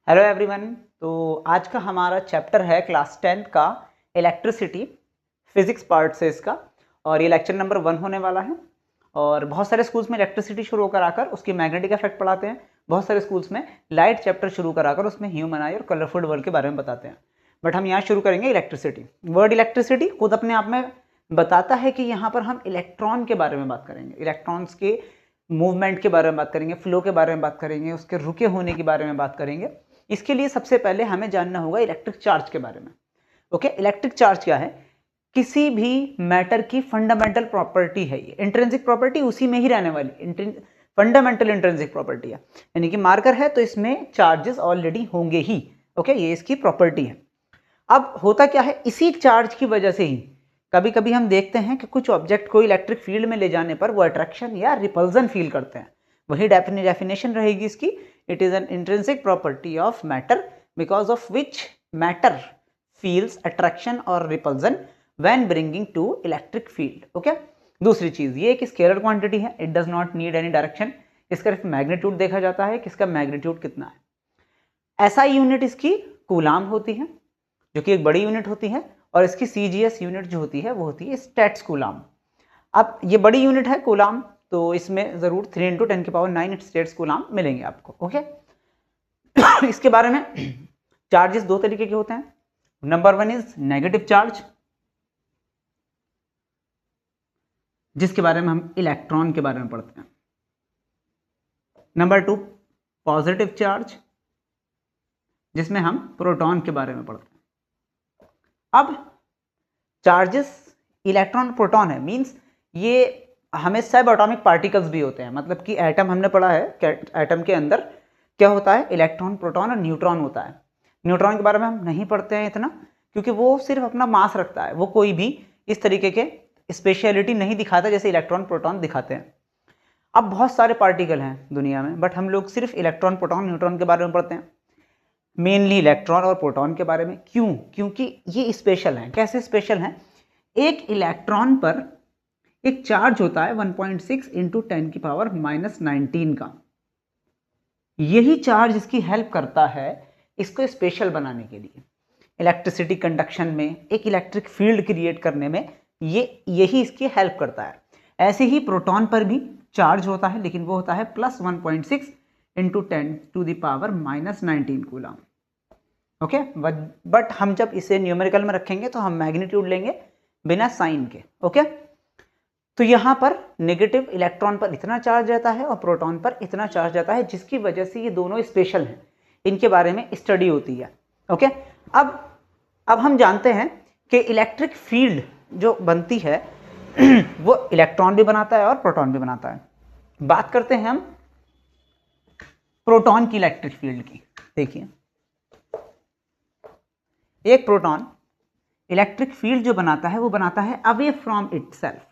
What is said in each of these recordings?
Hello everyone. तो आज का हमारा चैप्टर है क्लास 10th का इलेक्ट्रिसिटी, फिजिक्स पार्ट से इसका, और ये लेक्चर नंबर 1 होने वाला है। और बहुत सारे स्कूल्स में इलेक्ट्रिसिटी शुरू होकर आकर उसकी मैग्नेटिक इफेक्ट पढ़ाते हैं, बहुत सारे स्कूल्स में लाइट चैप्टर शुरू कराकर उसमें ह्यूमन आई और कलरफुल वर्ल्ड के बारे में बताते हैं। बट हम यहाँ शुरू करेंगे इलेक्ट्रिसिटी। वर्ड इलेक्ट्रिसिटी खुद अपने आप में बताता है कि यहाँ पर हम इलेक्ट्रॉन के बारे में बात करेंगे, इलेक्ट्रॉन्स के मूवमेंट के बारे में बात करेंगे, फ्लो के बारे में बात करेंगे, उसके रुके होने के बारे में बात करेंगे। इसके लिए सबसे पहले हमें जानना होगा इलेक्ट्रिक चार्ज के बारे में। ओके, इलेक्ट्रिक चार्ज क्या है? किसी भी मैटर की फंडामेंटल प्रॉपर्टी है ये, इंट्रिंसिक प्रॉपर्टी उसी में ही रहने वाली फंडामेंटल इंट्रिंसिक प्रॉपर्टी है, यानी कि मार्कर है तो इसमें चार्जेस ऑलरेडी होंगे ही। ओके, ये इसकी प्रॉपर्टी है। अब होता क्या है, इसी चार्ज की वजह से ही कभी कभी हम देखते हैं कि कुछ ऑब्जेक्ट को इलेक्ट्रिक फील्ड में ले जाने पर वो अट्रैक्शन या रिपल्जन फील करते हैं। वही डेफिनेशन रहेगी इसकी, it is an intrinsic property of matter because of which matter feels attraction और repulsion when bringing to electric field. Okay, दूसरी चीज ये एक स्केलर क्वांटिटी है, it does not need any direction. इसका मैग्नीट्यूड देखा जाता है कि इसका मैग्नीट्यूड कितना है। एसआई यूनिट इसकी कूलाम होती है, जो कि एक बड़ी यूनिट होती है, और इसकी सीजीएस यूनिट जो होती है वो होती है स्टेट्स कूलाम। अब ये बड़ी यूनिट है कूलाम, तो इसमें जरूर 3 × 10⁹ स्टेट्स कूलाम मिलेंगे आपको। ओके इसके बारे में चार्जेस दो तरीके के होते हैं। नंबर 1 इज नेगेटिव चार्ज, जिसके बारे में हम इलेक्ट्रॉन के बारे में पढ़ते हैं। नंबर 2 पॉजिटिव चार्ज, जिसमें हम प्रोटॉन के बारे में पढ़ते हैं। अब चार्जेस इलेक्ट्रॉन प्रोटॉन है, मींस ये हमें सब एटॉमिक पार्टिकल्स भी होते हैं, मतलब कि एटम हमने पढ़ा है कि एटम के अंदर क्या होता है, इलेक्ट्रॉन, प्रोटॉन और न्यूट्रॉन होता है। न्यूट्रॉन के बारे में हम नहीं पढ़ते हैं इतना, क्योंकि वो सिर्फ अपना मास रखता है, वो कोई भी इस तरीके के स्पेशलिटी नहीं दिखाता जैसे इलेक्ट्रॉन प्रोटॉन दिखाते हैं। अब बहुत सारे पार्टिकल हैं दुनिया में, बट हम लोग सिर्फ इलेक्ट्रॉन, प्रोटॉन, न्यूट्रॉन के बारे में पढ़ते हैं, मेनली इलेक्ट्रॉन और प्रोटॉन के बारे में। क्यों? क्योंकि ये स्पेशल हैं। कैसे स्पेशल हैं? एक इलेक्ट्रॉन पर एक चार्ज होता है 1.6 × 10⁻⁻19 का। यही चार्ज इसकी हेल्प करता है इसको स्पेशल बनाने के लिए, इलेक्ट्रिसिटी कंडक्शन में, एक इलेक्ट्रिक फील्ड क्रिएट करने में यही इसकी हेल्प करता है। ऐसे ही प्रोटॉन पर भी चार्ज होता है, लेकिन वो होता है +1.6 × 10⁻⁻19 कूलम। ओके, बट हम जब इसे न्यूमेरिकल में रखेंगे तो हम मैग्नीट्यूड लेंगे बिना साइन के। ओके, तो यहाँ पर नेगेटिव इलेक्ट्रॉन पर इतना चार्ज रहता है और प्रोटॉन पर इतना चार्ज रहता है, जिसकी वजह से ये दोनों स्पेशल हैं, इनके बारे में स्टडी होती है। ओके, अब हम जानते हैं कि इलेक्ट्रिक फील्ड जो बनती है वो इलेक्ट्रॉन भी बनाता है और प्रोटॉन भी बनाता है। बात करते हैं हम प्रोटॉन की इलेक्ट्रिक फील्ड की। देखिए, एक प्रोटॉन इलेक्ट्रिक फील्ड जो बनाता है वो बनाता है अवे फ्रॉम इटसेल्फ,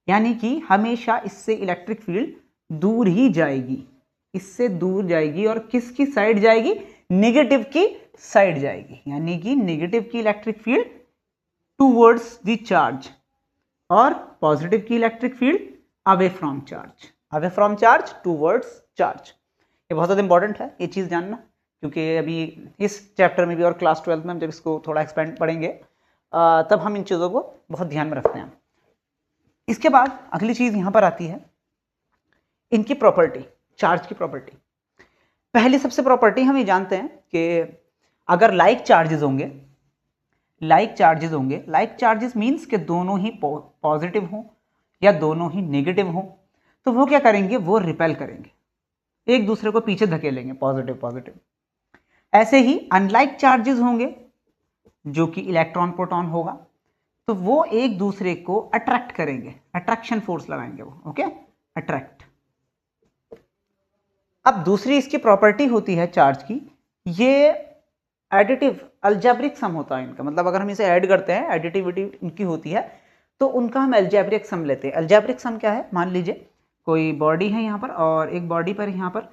यानी कि हमेशा इससे इलेक्ट्रिक फील्ड दूर ही जाएगी, इससे दूर जाएगी। और किसकी साइड जाएगी? नेगेटिव की साइड जाएगी, यानी कि नेगेटिव की electric field towards the charge और पॉजिटिव की electric field away from charge, away from charge towards charge. ये बहुत ज़्यादा इंपॉर्टेंट है ये चीज़ जानना, क्योंकि अभी इस चैप्टर में भी और क्लास 12 में हम जब इसको थोड़ा एक्सपेंड पढ़ेंगे तब हम इन चीज़ों को बहुत ध्यान में रखते हैं। इसके बाद अगली चीज़ यहाँ पर आती है इनकी प्रॉपर्टी, चार्ज की प्रॉपर्टी। पहली सबसे प्रॉपर्टी हम ये जानते हैं कि अगर लाइक चार्जेस होंगे, लाइक चार्जेस मीन्स कि दोनों ही पॉजिटिव हों या दोनों ही नेगेटिव हों, तो वो क्या करेंगे? वो रिपेल करेंगे, एक दूसरे को पीछे धकेलेंगे, पॉजिटिव। ऐसे ही अनलाइक चार्जेस होंगे, जो कि इलेक्ट्रॉन, प्रोटॉन होगा, तो वो एक दूसरे को अट्रैक्ट करेंगे, अट्रैक्शन फोर्स लगाएंगे वो। Okay, attract. अब दूसरी इसकी प्रॉपर्टी होती है चार्ज की, ये एडिटिव अलजेब्रिक सम होता है इनका, मतलब अगर हम इसे ऐड करते हैं, एडिटिविटी इनकी होती है, तो उनका हम अलजेब्रिक सम लेते हैं। अलजेब्रिक सम क्या है? मान लीजिए कोई बॉडी है यहाँ पर, और एक बॉडी पर यहाँ पर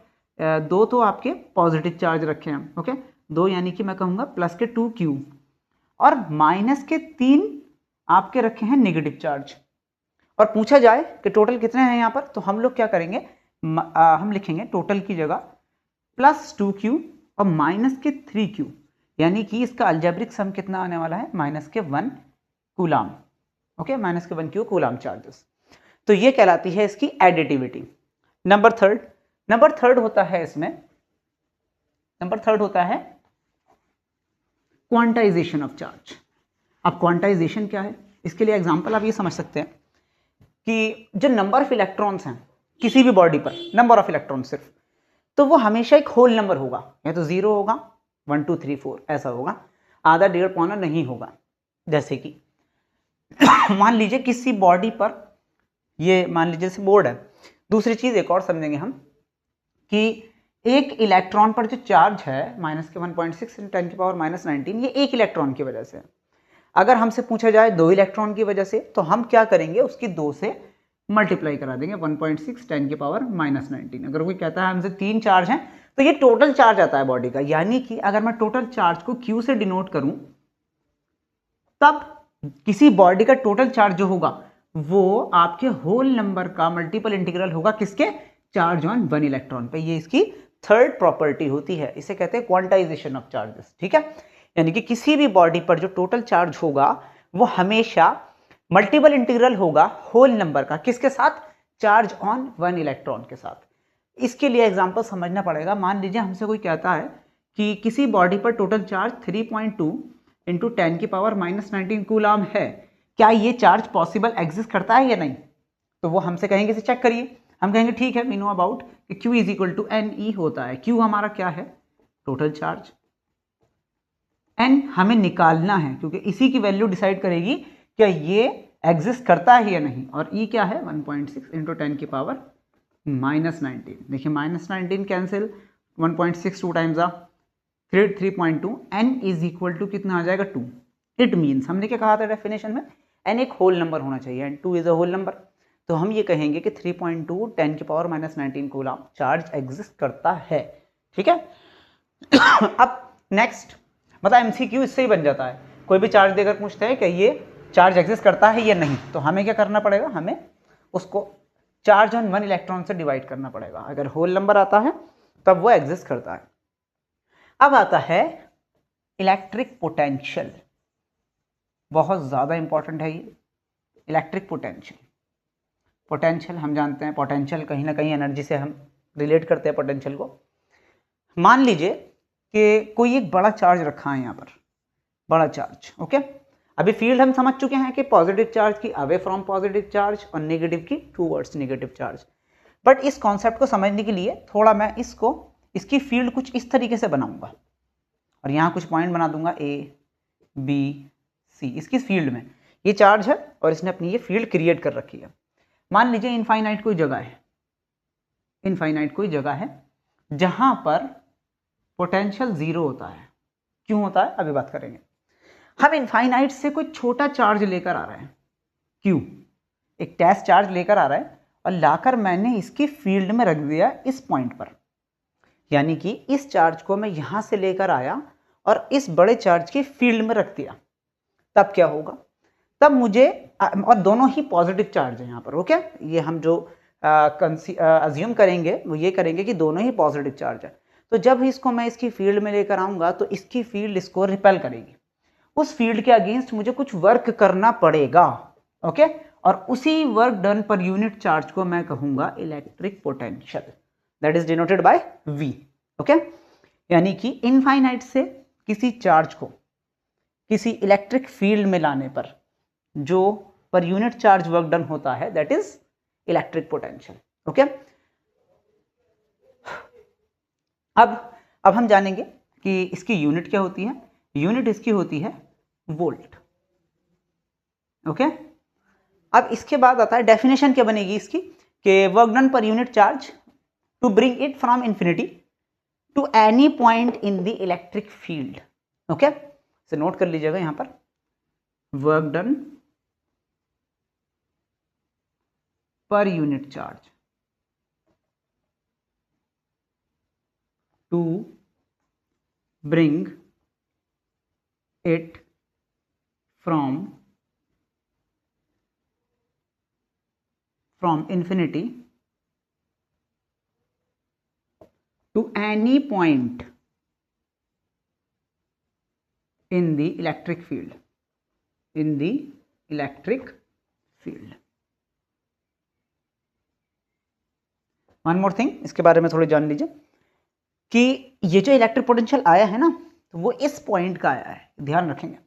दो तो आपके पॉजिटिव चार्ज रखे हैं। ओके, दो यानी कि मैं कहूँगा +2Q, और -3 आपके रखे हैं नेगेटिव चार्ज। और पूछा जाए कि टोटल कितने हैं यहाँ पर, तो हम लोग क्या करेंगे, हम लिखेंगे टोटल की जगह +2Q और माइनस के 3q, यानी कि इसका अलजेब्रिक सम कितना आने वाला है, माइनस के 1 कूलाम। ओके, माइनस के 1 क्यू कूलाम चार्जेस। तो ये कहलाती है इसकी एडिटिविटी। नंबर थर्ड होता है इसमें, नंबर थर्ड होता है क्वांटाइजेशन ऑफ चार्ज। अब क्वांटाइजेशन क्या है, इसके लिए एग्जांपल आप ये समझ सकते हैं कि जो नंबर ऑफ इलेक्ट्रॉन्स हैं किसी भी बॉडी पर, नंबर ऑफ इलेक्ट्रॉन सिर्फ, तो वो हमेशा एक होल नंबर होगा, या तो 0 होगा, 1 2 3 4 ऐसा होगा, आधा डेढ़ पौना नहीं होगा। जैसे कि मान लीजिए किसी बॉडी पर, ये मान लीजिए जैसे बोर्ड है। दूसरी चीज एक और समझेंगे हम कि एक इलेक्ट्रॉन पर जो चार्ज है माइनस के 1.6 × 10⁻⁻19, ये एक इलेक्ट्रॉन की वजह से। अगर हमसे पूछा जाए 2 इलेक्ट्रॉन की वजह से, तो हम क्या करेंगे, उसकी 2 से मल्टीप्लाई करा देंगे, 1.6 × 10⁻⁻19। अगर कोई कहता है हमसे 3 चार्ज हैं, तो ये टोटल चार्ज आता है बॉडी का। यानी कि अगर मैं टोटल चार्ज को Q से डिनोट करूं, तब किसी बॉडी का टोटल चार्ज जो होगा वो आपके होल नंबर का मल्टीपल इंटीग्रल होगा, किसके, चार्ज ऑन 1 इलेक्ट्रॉन पे। ये इसकी थर्ड प्रॉपर्टी होती है, इसे कहते हैं क्वांटाइजेशन ऑफ चार्जेस। ठीक है, यानी कि किसी भी बॉडी पर जो टोटल चार्ज होगा वो हमेशा मल्टीपल इंटीग्रल होगा होल नंबर का, किसके साथ, चार्ज ऑन 1 इलेक्ट्रॉन के साथ। इसके लिए एग्जांपल समझना पड़ेगा। मान लीजिए हमसे कोई कहता है कि किसी बॉडी पर टोटल चार्ज 3.2 × 10⁻⁻19 कूलाम है, क्या ये चार्ज पॉसिबल एग्जिस्ट करता है या नहीं। तो वो हमसे कहेंगे इसे चेक करिए, हम कहेंगे ठीक है, वी नो अबाउट कि Q = NE होता है। Q हमारा क्या है, टोटल चार्ज। N हमें निकालना है, क्योंकि इसी की वैल्यू डिसाइड करेगी क्या ये एग्जिस्ट करता है या नहीं। और E क्या है, 1.6 × 10⁻⁻19। देखिए -19 कैंसिल, 1.6 2 टाइम्स 3.2, N = कितना आ जाएगा, 2। इट मीन्स, हमने क्या कहा था डेफिनेशन में, N एक होल नंबर होना चाहिए and 2 is a whole number. तो हम ये कहेंगे कि 3.2 × 10⁻⁻19 कूलाम चार्ज एग्जिस्ट करता है। ठीक है अब नेक्स्ट, मतलब MCQ इससे ही बन जाता है। कोई भी चार्ज देकर पूछते हैं कि ये चार्ज एग्जिस्ट करता है या नहीं, तो हमें क्या करना पड़ेगा, हमें उसको चार्ज ऑन 1 इलेक्ट्रॉन से डिवाइड करना पड़ेगा। अगर होल नंबर आता है तब वो एग्जिस्ट करता है। अब आता है इलेक्ट्रिक पोटेंशियल, बहुत ज्यादा इंपॉर्टेंट है ये इलेक्ट्रिक पोटेंशियल। पोटेंशियल हम जानते हैं, पोटेंशियल कहीं ना कहीं एनर्जी से हम रिलेट करते हैं पोटेंशियल को। मान लीजिए कि कोई एक बड़ा चार्ज रखा है यहाँ पर, बड़ा चार्ज। ओके, अभी फील्ड हम समझ चुके हैं कि पॉजिटिव चार्ज की अवे फ्रॉम पॉजिटिव चार्ज और नेगेटिव की टूवर्ड्स नेगेटिव चार्ज। बट इस कॉन्सेप्ट को समझने के लिए थोड़ा मैं इसकी फील्ड कुछ इस तरीके से बनाऊंगा, और यहाँ कुछ पॉइंट बना दूंगा A B C। इसकी फील्ड में ये चार्ज है और इसने अपनी ये फील्ड क्रिएट कर रखी है। मान लीजिए इनफाइनाइट कोई जगह है, इनफाइनाइट कोई जगह है जहां पर पोटेंशियल 0 होता है। क्यों होता है, अभी बात करेंगे। हम इनफाइनाइट से कोई छोटा चार्ज लेकर आ रहे हैं, Q एक टेस्ट चार्ज लेकर आ रहा है, और लाकर मैंने इसकी फील्ड में रख दिया इस पॉइंट पर। यानी कि इस चार्ज को मैं यहां से लेकर आया और इस बड़े चार्ज की फील्ड में रख दिया, तब क्या होगा, तब मुझे, और दोनों ही पॉजिटिव चार्ज है यहाँ पर। ओके, ये हम जो अज्यूम करेंगे वो ये करेंगे कि दोनों ही पॉजिटिव चार्ज है। तो जब इसको मैं इसकी फील्ड में लेकर आऊंगा तो इसकी फील्ड इसको रिपेल करेगी, उस फील्ड के अगेंस्ट मुझे कुछ वर्क करना पड़ेगा। ओके, और उसी वर्क डन पर यूनिट चार्ज को मैं कहूंगा electric potential, that is denoted by V। Okay, यानी कि इनफाइनाइट से किसी चार्ज को किसी इलेक्ट्रिक फील्ड में लाने पर जो पर यूनिट चार्ज वर्क डन होता है, that is electric potential. Okay, अब हम जानेंगे कि इसकी यूनिट क्या होती है। यूनिट इसकी होती है वोल्ट। ओके, अब इसके बाद आता है डेफिनेशन क्या बनेगी इसकी, कि वर्क डन पर unit charge to bring it from infinity to any point in the electric field. Okay, इसे नोट कर लीजिएगा यहां पर, वर्क डन पर unit charge to bring it from infinity to any point in the electric field, in the electric field. One more thing, इसके बारे में थोड़ी जान लीजिए कि ये जो इलेक्ट्रिक पोटेंशियल आया है ना, तो वो इस पॉइंट का आया है। ध्यान रखेंगे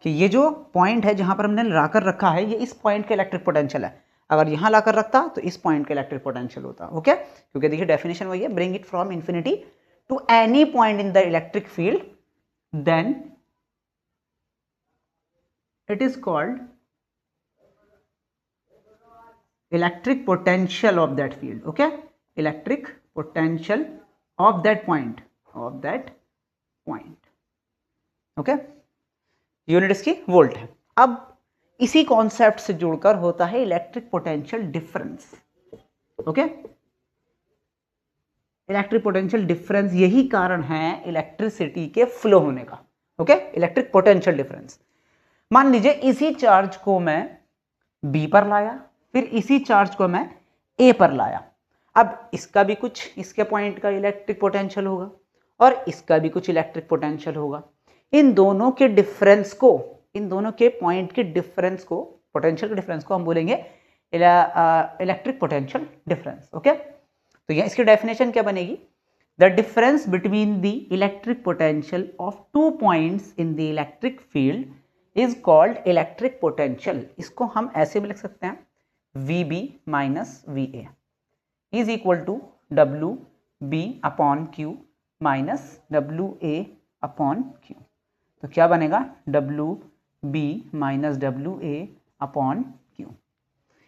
कि ये जो पॉइंट है जहां पर हमने लाकर रखा है, ये इस पॉइंट का इलेक्ट्रिक पोटेंशियल है। अगर यहां लाकर रखता तो इस पॉइंट का इलेक्ट्रिक पोटेंशियल होता। ओके, क्योंकि देखिए डेफिनेशन वही है, bring it from infinity to any point in the electric field, then it is called electric potential of that field. Okay, electric potential of that point, of that point. Okay, unit इसकी volt है। अब इसी concept से जुड़कर होता है electric potential difference. Okay, electric potential difference यही कारण है इलेक्ट्रिसिटी के फ्लो होने का। Okay, electric potential difference. मान लीजिए इसी चार्ज को मैं बी पर लाया, फिर इसी चार्ज को मैं ए पर लाया। अब इसका भी कुछ इसके पॉइंट का इलेक्ट्रिक पोटेंशियल होगा और इसका भी कुछ इलेक्ट्रिक पोटेंशियल होगा। इन दोनों के डिफरेंस को, इन दोनों के पॉइंट के डिफरेंस को, पोटेंशियल के डिफरेंस को हम बोलेंगे इलेक्ट्रिक पोटेंशियल डिफरेंस। ओके, तो यह इसकी डेफिनेशन क्या बनेगी? The difference between the electric potential of two points in the electric field is called electric potential. इसको हम ऐसे भी लिख सकते हैं, VB minus VA is equal to WB upon Q minus WA upon Q। तो क्या बनेगा? WB minus WA upon Q।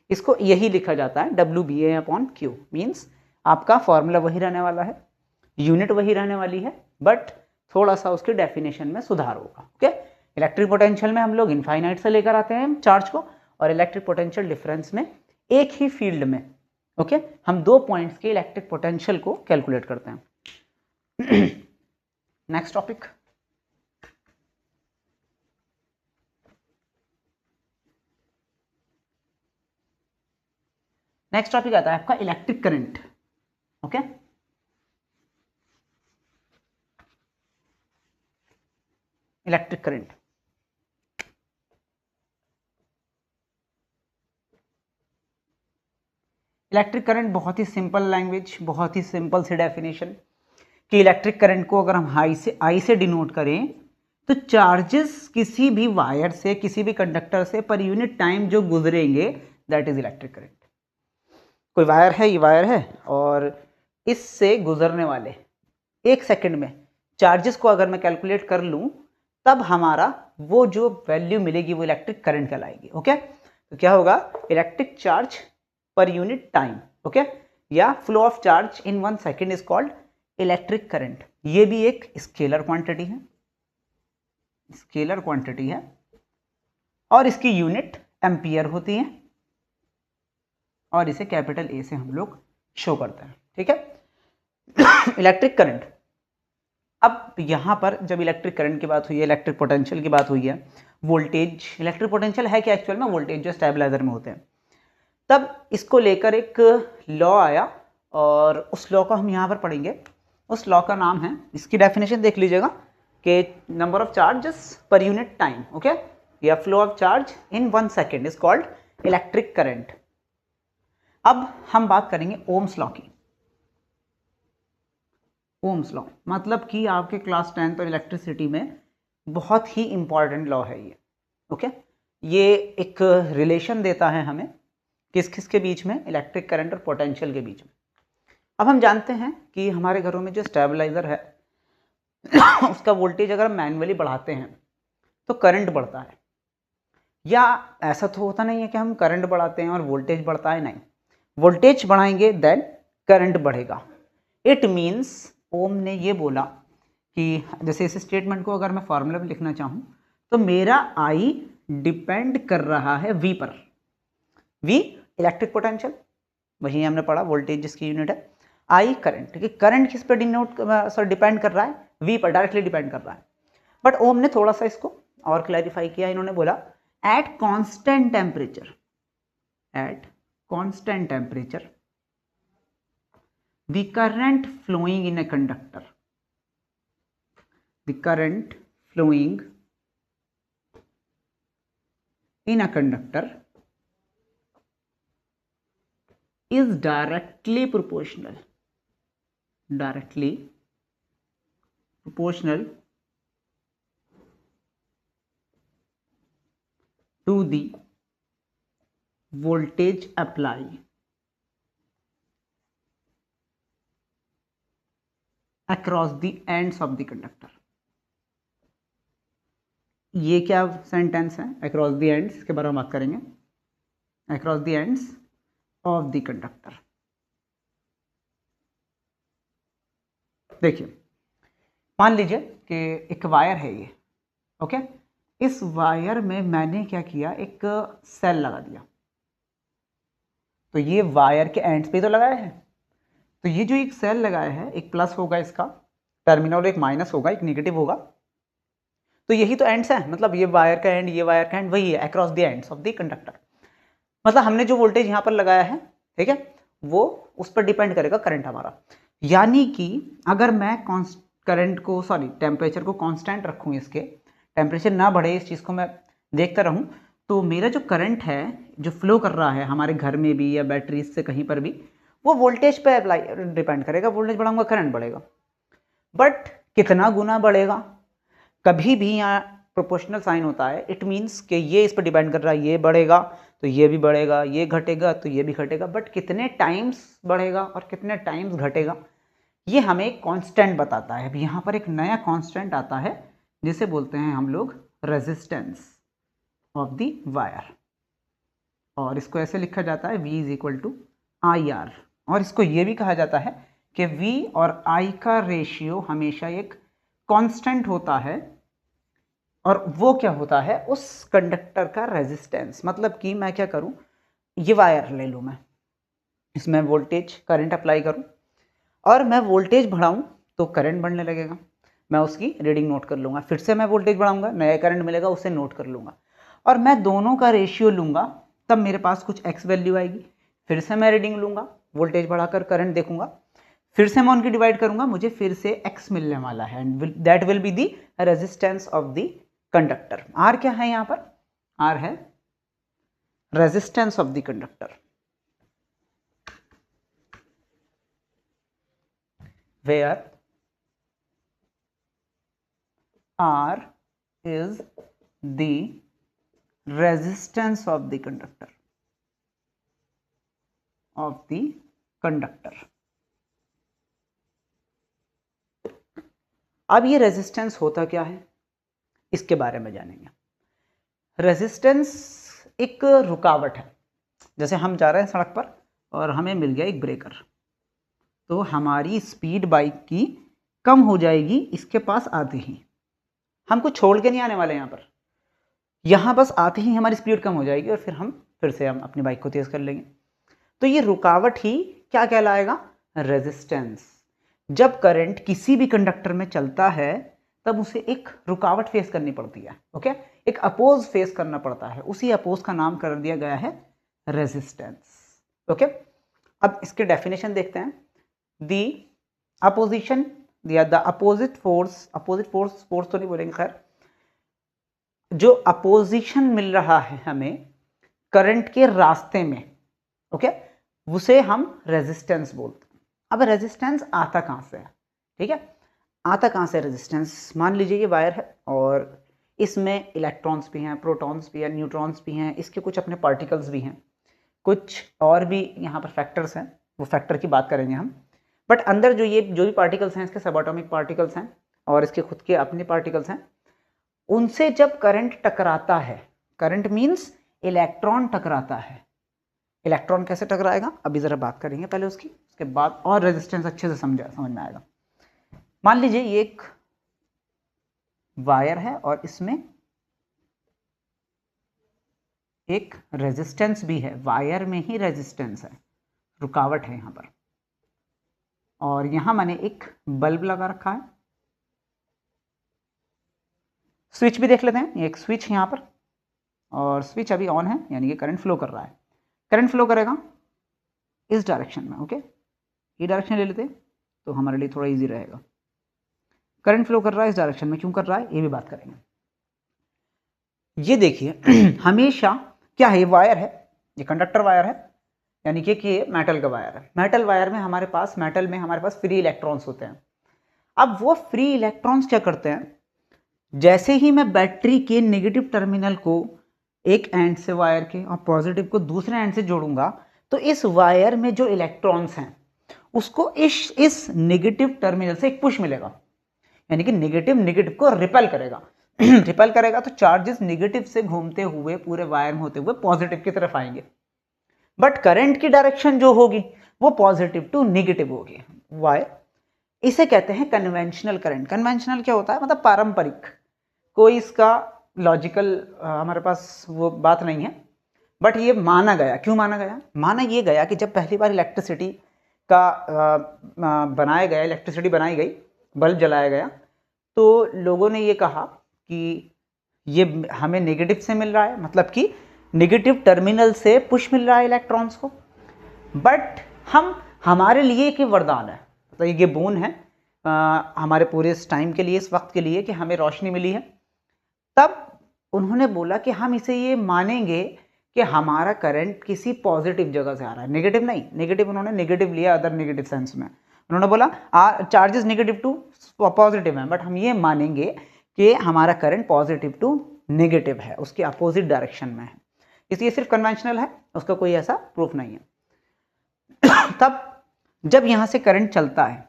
इसको यही लिखा जाता है WBA अपॉन Q। मीन्स आपका फॉर्मूला वही रहने वाला है, यूनिट वही रहने वाली है, बट थोड़ा सा उसके डेफिनेशन में सुधार होगा। ओके, इलेक्ट्रिक पोटेंशियल में हम लोग इनफाइनाइट से लेकर आते हैं चार्ज को, और इलेक्ट्रिक पोटेंशियल डिफरेंस में एक ही फील्ड में ओके हम दो पॉइंट्स के इलेक्ट्रिक पोटेंशियल को कैलकुलेट करते हैं। नेक्स्ट टॉपिक, नेक्स्ट टॉपिक आता है आपका electric current. Okay, electric current. Electric current बहुत ही सिंपल लैंग्वेज, बहुत ही सिंपल सी डेफिनेशन कि इलेक्ट्रिक करंट को अगर हम आई से डिनोट करें तो चार्जेस किसी भी वायर से, किसी भी कंडक्टर से पर यूनिट टाइम जो गुजरेंगे, दैट इज इलेक्ट्रिक करंट। कोई वायर है, ये वायर है, और इससे गुजरने वाले एक सेकंड में चार्जेस को अगर मैं कैलकुलेट कर लूं, तब हमारा वो जो वैल्यू मिलेगी वो इलेक्ट्रिक करंट कहलाएगी। ओके, तो क्या होगा? Electric charge per unit time. Okay, या flow of charge in 1 second is called electric current. ये भी एक स्केलर क्वांटिटी है, स्केलर क्वांटिटी है, और इसकी यूनिट एम्पियर होती है, और इसे कैपिटल ए से हम लोग शो करते हैं। ठीक है, इलेक्ट्रिक करंट। अब यहां पर जब इलेक्ट्रिक करंट की बात हुई है, इलेक्ट्रिक पोटेंशियल की बात हुई है, वोल्टेज, इलेक्ट्रिक पोटेंशियल है क्या एक्चुअल में? वोल्टेज जो स्टेबलाइजर में होते हैं। तब इसको लेकर एक लॉ आया, और उस लॉ को हम यहाँ पर पढ़ेंगे। उस लॉ का नाम है, इसकी डेफिनेशन देख लीजिएगा कि number of charges per unit time, okay, या flow of charge in 1 second is called electric current. अब हम बात करेंगे ओम्स लॉ की। ओम्स लॉ मतलब कि आपके क्लास 10th और इलेक्ट्रिसिटी में बहुत ही इंपॉर्टेंट लॉ है ये। ओके, ये एक रिलेशन देता है हमें किस किस के बीच में? इलेक्ट्रिक करंट और पोटेंशियल के बीच में। अब हम जानते हैं कि हमारे घरों में जो स्टेबलाइजर है उसका वोल्टेज अगर हम मैन्युअली बढ़ाते हैं तो करंट बढ़ता है, या ऐसा तो होता नहीं है कि हम करंट बढ़ाते हैं और वोल्टेज बढ़ता है, नहीं, वोल्टेज बढ़ाएंगे देन करंट बढ़ेगा। इट मीन्स ओम ने ये बोला कि जैसे इस स्टेटमेंट को अगर मैं फॉर्मूला में लिखना चाहूँ तो मेरा आई डिपेंड कर रहा है वी पर। वी इलेक्ट्रिक पोटेंशियल, वही हमने पढ़ा, वोल्टेज जिसकी यूनिट है, आई करंट, क्योंकि करंट किस पर डिपेंड कर रहा है? वी पर डायरेक्टली डिपेंड कर रहा है। बट ओम ने थोड़ा सा इसको और क्लैरिफाई किया, इन्होंने बोला at constant temperature, at constant temperature the current flowing in a conductor, the current flowing in a conductor is directly proportional to the voltage applied across the ends of the conductor। ये क्या sentence है? Across the ends के बारे में बात करेंगे, across the ends of the conductor. देखिए, मान लीजिए कि एक वायर है ये, ओके। इस वायर में मैंने क्या किया, एक सेल लगा दिया। तो ये वायर के एंड्स पे तो लगाया है, तो ये जो एक सेल लगाया है, एक प्लस होगा इसका टर्मिनल, एक माइनस होगा, एक नेगेटिव होगा। तो यही तो एंड्स है, मतलब ये वायर का एंड, ये वायर का एंड वही है, across the ends of the conductor. मतलब हमने जो वोल्टेज यहाँ पर लगाया है, ठीक है, वो उस पर डिपेंड करेगा करंट हमारा। यानी कि अगर मैं टेम्परेचर को कांस्टेंट रखूँ, इसके टेम्परेचर ना बढ़े, इस चीज़ को मैं देखता रहूँ, तो मेरा जो करंट है जो फ्लो कर रहा है हमारे घर में भी या बैटरीज से कहीं पर भी, वो वोल्टेज पे अप्लाई डिपेंड करेगा। वोल्टेज बढ़ाऊंगा करंट बढ़ेगा, बट कितना गुना बढ़ेगा? कभी भी यहाँ प्रोपोर्शनल साइन होता है, इट मीन्स कि ये इस पर डिपेंड कर रहा है, ये बढ़ेगा तो ये भी बढ़ेगा, ये घटेगा तो ये भी घटेगा, बट कितने टाइम्स बढ़ेगा और कितने टाइम्स घटेगा ये हमें कांस्टेंट बताता है। अब यहाँ पर एक नया कांस्टेंट आता है जिसे बोलते हैं हम लोग रेजिस्टेंस ऑफ द वायर, और इसको ऐसे लिखा जाता है V = IR। और इसको ये भी कहा जाता है कि V और I का रेशियो हमेशा एक कांस्टेंट होता है, और वो क्या होता है, उस कंडक्टर का रेजिस्टेंस। मतलब कि मैं क्या करूं, ये वायर ले लूं मैं, इसमें वोल्टेज करंट अप्लाई करूं, और मैं वोल्टेज बढ़ाऊं तो करंट बढ़ने लगेगा, मैं उसकी रीडिंग नोट कर लूंगा। फिर से मैं वोल्टेज बढ़ाऊंगा, नया करंट मिलेगा, उसे नोट कर लूंगा, और मैं दोनों का रेशियो लूंगा, तब मेरे पास कुछ x वैल्यू आएगी। फिर से मैं रीडिंग लूंगा, वोल्टेज बढ़ाकर करंट देखूंगा, फिर से मैं उनकी डिवाइड करूंगा, मुझे फिर से x मिलने वाला है, and that will be the resistance of the conductor. R क्या है यहाँ पर? R है resistance of the conductor, where R is the resistance of the conductor अब ये रेजिस्टेंस होता क्या है, इसके बारे में जानेंगे। रेजिस्टेंस एक रुकावट है। जैसे हम जा रहे हैं सड़क पर और हमें मिल गया एक ब्रेकर, तो हमारी स्पीड बाइक की कम हो जाएगी इसके पास आते ही। हम कुछ छोड़ के नहीं आने वाले यहाँ पर, यहाँ बस आते ही हमारी स्पीड कम हो जाएगी और फिर से हम अपनी बाइक को तेज कर लेंगे। तो ये रुकावट ही क्या कहलाएगा? रेजिस्टेंस। जब करंट किसी भी कंडक्टर में चलता है तब उसे एक रुकावट फेस करनी पड़ती है, ओके, एक अपोज फेस करना पड़ता है, उसी अपोज का नाम कर दिया गया है रेजिस्टेंस, ओके। अब इसके डेफिनेशन देखते हैं। दी अपोजिशन या द अपोजिट फोर्स तो नहीं बोलेंगे, खैर, जो अपोजिशन मिल रहा है हमें करंट के रास्ते में, ओके, उसे हम रेजिस्टेंस बोलते हैं। अब रेजिस्टेंस आता कहां से है? ठीक है, आता कहां से रेजिस्टेंस? मान लीजिए ये वायर है और इसमें इलेक्ट्रॉन्स भी हैं, प्रोटॉन्स भी हैं, न्यूट्रॉन्स भी हैं, इसके कुछ अपने पार्टिकल्स भी हैं, कुछ और भी यहाँ पर फैक्टर्स हैं, वो फैक्टर की बात करेंगे हम। बट अंदर जो भी पार्टिकल्स हैं, इसके सबएटॉमिक पार्टिकल्स हैं और इसके खुद के अपने पार्टिकल्स हैं, उनसे जब करंट टकराता है, करंट मीन्स इलेक्ट्रॉन टकराता है। इलेक्ट्रॉन कैसे टकराएगा अभी ज़रा बात करेंगे पहले उसकी, उसके बाद और रेजिस्टेंस अच्छे से समझ में आएगा। मान लीजिए ये एक वायर है और इसमें एक रेजिस्टेंस भी है, वायर में ही रेजिस्टेंस है, रुकावट है यहाँ पर, और यहाँ मैंने एक बल्ब लगा रखा है। स्विच भी देख लेते हैं, ये एक स्विच है यहाँ पर, और स्विच अभी ऑन है, यानी कि करंट फ्लो कर रहा है। करंट फ्लो करेगा इस डायरेक्शन में, ओके, ये डायरेक्शन ले लेते हैं तो हमारे लिए थोड़ा इजी रहेगा। करंट फ्लो कर रहा है इस डायरेक्शन में, क्यों कर रहा है ये भी बात करेंगे। ये देखिए हमेशा क्या है, ये वायर है, ये कंडक्टर वायर है, यानी कि ये मेटल का वायर है। मेटल वायर में हमारे पास फ्री इलेक्ट्रॉन्स होते हैं। अब वो फ्री इलेक्ट्रॉन्स क्या करते हैं, जैसे ही मैं बैटरी के नेगेटिव टर्मिनल को एक एंड से वायर के और पॉजिटिव को दूसरे एंड से जोड़ूंगा, तो इस वायर में जो इलेक्ट्रॉन्स हैं उसको इस नेगेटिव टर्मिनल से एक पुश मिलेगा, यानी कि नेगेटिव को रिपेल करेगा रिपेल करेगा, तो चार्जेस नेगेटिव से घूमते हुए पूरे वायर में होते हुए पॉजिटिव की तरफ आएंगे। बट करंट की डायरेक्शन जो होगी वो पॉजिटिव टू नेगेटिव होगी। वाई? इसे कहते हैं कन्वेंशनल करंट। कन्वेंशनल क्या होता है, मतलब पारंपरिक, कोई इसका लॉजिकल हमारे पास वो बात नहीं है, बट ये माना गया। क्यों माना गया? माना ये गया कि जब पहली बार इलेक्ट्रिसिटी बनाई गई, बल्ब जलाया गया, तो लोगों ने ये कहा कि ये हमें नेगेटिव से मिल रहा है, मतलब कि नेगेटिव टर्मिनल से पुश मिल रहा है इलेक्ट्रॉन्स को, बट हमारे लिए एक वरदान है, मतलब ये बोन है हमारे पूरे इस टाइम के लिए, इस वक्त के लिए, कि हमें रोशनी मिली है। तब उन्होंने बोला कि हम इसे ये मानेंगे कि हमारा करंट किसी पॉजिटिव जगह से आ रहा है, नेगेटिव नहीं। नेगेटिव उन्होंने नेगेटिव लिया अदर नेगेटिव सेंस में, उन्होंने बोला चार्जेस नेगेटिव टू पॉजिटिव हैं, बट हम ये मानेंगे कि हमारा करंट पॉजिटिव टू नेगेटिव है, उसके अपोजिट डायरेक्शन में है, इसलिए सिर्फ कन्वेंशनल है, उसका कोई ऐसा प्रूफ नहीं है। तब जब यहां से करंट चलता है,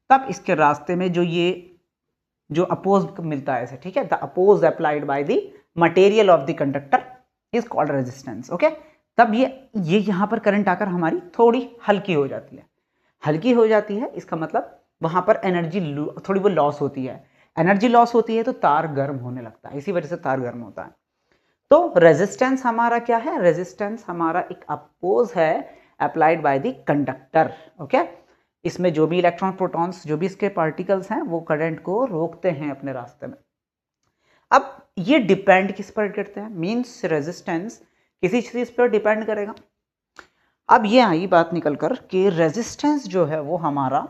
तब इसके रास्ते में जो अपोज मिलता है इसे, ठीक है, the oppose applied by the material of the conductor is called resistance. Okay, तब ये यहां पर करंट आकर हमारी थोड़ी हल्की हो जाती है, इसका मतलब वहां पर एनर्जी थोड़ी वो लॉस होती है। एनर्जी लॉस होती है तो तार गर्म होने लगता है, इसी वजह से तार गर्म होता है। तो रेजिस्टेंस हमारा क्या है? रेजिस्टेंस हमारा एक अपोज है applied by the conductor. Okay, इसमें जो भी इलेक्ट्रॉन प्रोटॉन्स, जो भी इसके पार्टिकल्स हैं, वो करंट को रोकते हैं अपने रास्ते में। अब ये डिपेंड किस पर करते हैं? मींस रेजिस्टेंस किसी चीज पर डिपेंड करेगा। अब ये आई बात निकलकर कि रेजिस्टेंस जो है वो हमारा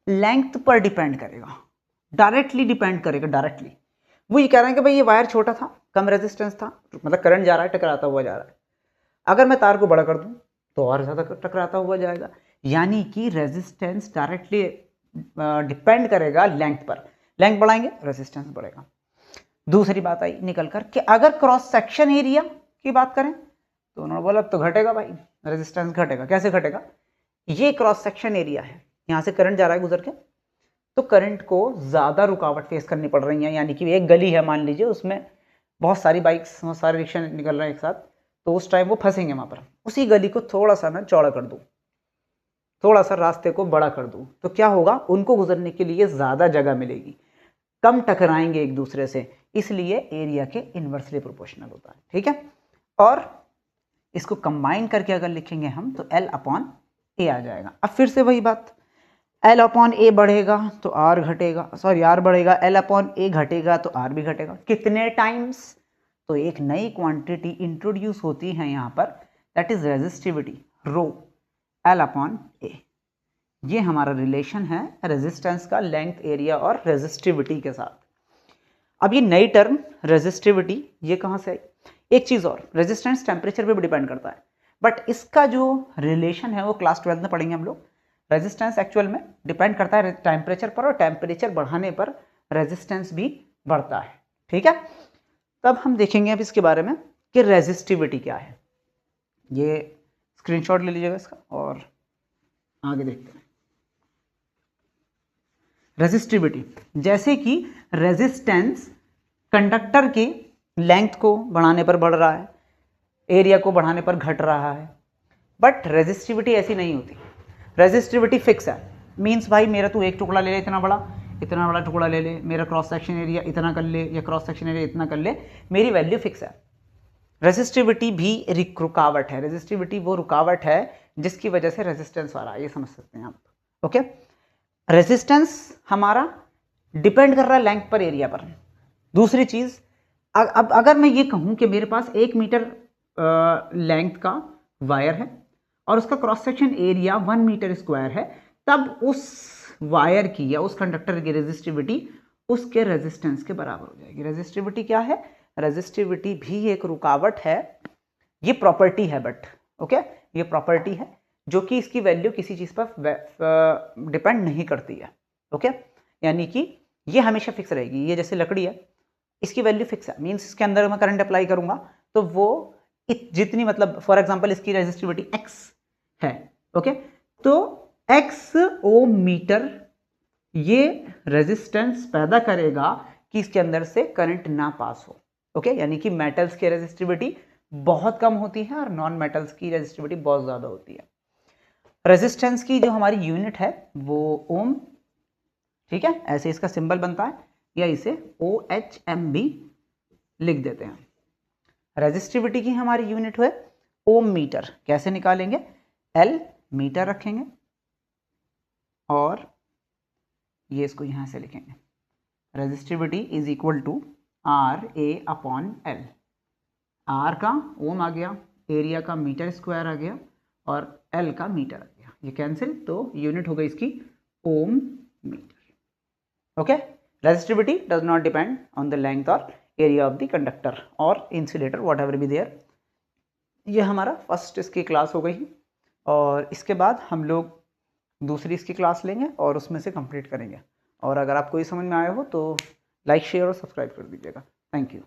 लेंथ पर डिपेंड करेगा, डायरेक्टली डिपेंड करेगा। डायरेक्टली वो ये कह रहे हैं कि भाई ये वायर छोटा था, कम रेजिस्टेंस था, मतलब करंट जा रहा है, टकराता हुआ जा रहा है, अगर मैं तार को बड़ा कर दूं तो और ज़्यादा टकराता हुआ जाएगा, यानी कि रेजिस्टेंस डायरेक्टली डिपेंड करेगा लेंथ पर। लेंथ बढ़ाएंगे रेजिस्टेंस बढ़ेगा। दूसरी बात आई निकलकर कि अगर क्रॉस सेक्शन एरिया की बात करें तो उन्होंने बोला तो घटेगा भाई, रेजिस्टेंस घटेगा। कैसे घटेगा? ये क्रॉस सेक्शन एरिया है, यहाँ से करंट जा रहा है गुजर के, तो करंट को ज़्यादा रुकावट फेस करनी पड़ रही है, यानी कि एक गली है मान लीजिए, उसमें बहुत सारी बाइक्स, बहुत सारे रिक्शा निकल रहे हैं एक साथ, तो उस टाइम वो फंसेंगे वहाँ पर। उसी गली को थोड़ा सा मैं चौड़ा कर दूँ, थोड़ा सा रास्ते को बड़ा कर दूँ, तो क्या होगा? उनको गुजरने के लिए ज़्यादा जगह मिलेगी, कम टकराएंगे एक दूसरे से, इसलिए एरिया के इन्वर्सली प्रोपोर्शनल होता है। ठीक है, और इसको कंबाइन करके अगर लिखेंगे हम तो L अपॉन ए आ जाएगा। अब फिर से वही बात, L अपॉन ए बढ़ेगा तो R घटेगा, सॉरी R बढ़ेगा, L अपॉन ए घटेगा तो R भी घटेगा। कितने टाइम्स? तो एक नई क्वांटिटी इंट्रोड्यूस होती है यहाँ पर, that is resistivity, rho L upon A. ये हमारा रिलेशन है रेजिस्टेंस का लेंथ, एरिया और रेजिस्टिविटी के साथ। अब ये नई टर्म रेजिस्टिविटी ये कहाँ से आई? एक चीज़ और, रेजिस्टेंस टेम्परेचर पे भी डिपेंड करता है, बट इसका जो रिलेशन है वो क्लास 12 में पढ़ेंगे हम लोग। रेजिस्टेंस एक्चुअल में डिपेंड करता है टेम्परेचर पर, और टेम्परेचर बढ़ाने पर रेजिस्टेंस भी बढ़ता है। ठीक है, तब हम देखेंगे अब इसके बारे में कि रेजिस्टिविटी क्या है। ये स्क्रीनशॉट ले लीजिएगा इसका और आगे देखते हैं। रेजिस्टिविटी, जैसे कि रेजिस्टेंस कंडक्टर की लेंथ को बढ़ाने पर बढ़ रहा है, एरिया को बढ़ाने पर घट रहा है, बट रेजिस्टिविटी ऐसी नहीं होती। रेजिस्टिविटी फिक्स है, मींस भाई मेरा तू एक टुकड़ा ले ले इतना बड़ा टुकड़ा ले ले, मेरा क्रॉस सेक्शन एरिया इतना कर ले या क्रॉस सेक्शन एरिया इतना कर ले, मेरी वैल्यू फिक्स है। रेजिस्टिविटी भी रुकावट है, रेजिस्टिविटी वो रुकावट है जिसकी वजह से रेजिस्टेंस आ रहा है, ये समझ सकते हैं आप। ओके, रेजिस्टेंस हमारा डिपेंड कर रहा है लेंथ पर, एरिया पर। दूसरी चीज, अब अगर मैं ये कहूं कि मेरे पास 1 मीटर लेंथ का वायर है और उसका cross section area 1 metre square है, तब उस वायर की या उस कंडक्टर की रेजिस्टिविटी उसके रेजिस्टेंस के बराबर हो जाएगी। रेजिस्टिविटी क्या है? रेजिस्टिविटी भी एक रुकावट है, ये प्रॉपर्टी है, बट ओके ये प्रॉपर्टी है जो कि इसकी वैल्यू किसी चीज पर डिपेंड नहीं करती है। ओके यानी कि ये हमेशा फिक्स रहेगी। ये जैसे लकड़ी है, इसकी वैल्यू फिक्स है, मींस इसके अंदर मैं करंट अप्लाई करूंगा तो वो जितनी, मतलब फॉर एग्जांपल इसकी रेजिस्टिविटी x है, ओके तो x ओम मीटर ये रेजिस्टेंस पैदा करेगा कि इसके अंदर से करंट ना पास हो। ओके यानी कि मेटल्स की रेजिस्टिविटी बहुत कम होती है और नॉन मेटल्स की रेजिस्टिविटी बहुत ज्यादा होती है। रेजिस्टेंस की जो हमारी यूनिट है वो ओम, ठीक है, ऐसे इसका सिंबल बनता है, या इसे OHM भी लिख देते हैं। रेजिस्टिविटी की हमारी यूनिट है ओम मीटर। कैसे निकालेंगे? L मीटर रखेंगे और ये इसको यहां से लिखेंगे, resistivity is equal to RA upon L। R का ओम आ गया, एरिया का मीटर स्क्वायर आ गया और L का मीटर आ गया, ये कैंसिल, तो यूनिट हो गई इसकी ohm metre. Okay resistivity does not depend on the length और एरिया ऑफ द कंडक्टर और insulator whatever be there. ये हमारा फर्स्ट इसकी क्लास हो गई और इसके बाद हम लोग दूसरी इसकी क्लास लेंगे और उसमें से कंप्लीट करेंगे। और अगर आपको ये समझ में आया हो तो लाइक शेयर और सब्सक्राइब कर दीजिएगा। Thank you.